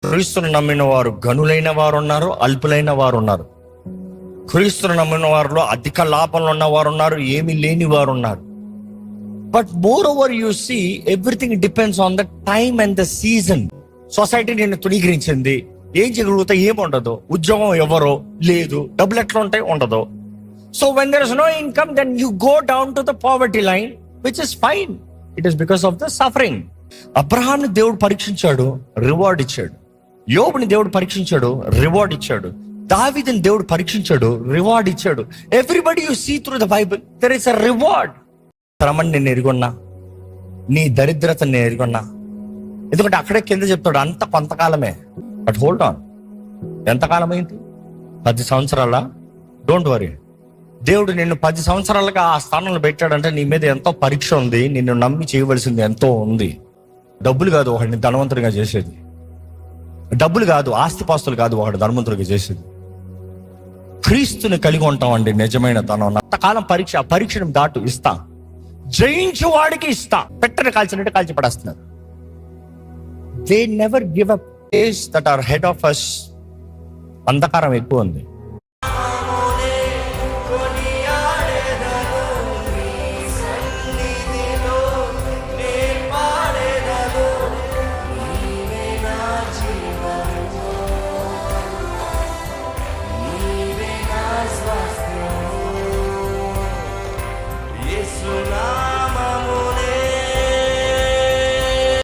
క్రీస్తును నమ్మిన వారు ఘనులైన వారు ఉన్నారు, అల్పులైన వారు ఉన్నారు. క్రీస్తును నమ్మిన వారిలో అధిక లాభంలో ఉన్న వారు ఉన్నారు, ఏమీ లేని వారు ఉన్నారు. But more over you see everything depends on the time and the season. Society నిన్ను తుణీకరించింది, ఏం చేయగలుగుతా, ఏముండదు, ఉద్యోగం ఎవరో లేదు, డబ్బులు ఎట్లా ఉంటాయి, ఉండదు. So when there is no income, then you go down to the poverty line, which is fine. It is because of the suffering. అబ్రహాంని దేవుడు పరీక్షించాడు, రివార్డ్ ఇచ్చాడు. యోబుని దేవుడు పరీక్షించాడు, రివార్డ్ ఇచ్చాడు. దావీదుని దేవుడు పరీక్షించాడు, రివార్డ్ ఇచ్చాడు. Everybody you see through the Bible there is a reward. శ్రమని నేను ఎరుగున్నా, నీ దరిద్రతని నేను ఎరుగున్నా. ఎందుకంటే అక్కడే కింద చెప్తాడు అంత కొంతకాలమే. బట్ హోల్డ్ ఆన్, ఎంతకాలం అయింది? 10 సంవత్సరాల. డోంట్ వరీ, దేవుడు నిన్ను 10 సంవత్సరాలుగా ఆ స్థానంలో పెట్టాడంటే నీ మీద ఎంతో పరీక్ష ఉంది, నిన్ను నమ్మి చేయవలసింది ఎంతో ఉంది. డబ్బులు కాదు ఒకడిని ధనవంతుడిగా చేసేది, డబ్బులు కాదు, ఆస్తిపాస్తులు కాదు ఒకటి ధనవంతుడిగా చేసేది. క్రీస్తుని కలిగి ఉంటామండి నిజమైన ధనం. అంతకాలం పరీక్ష, ఆ పరీక్షను దాటు ఇస్తా, జయించు వాడికి ఇస్తా. పెట్టని కాల్చినట్టు కాల్చి పడేస్తున్నారు. They never give up. That are head of us. అంధకారం ఎక్కువ ఉంది.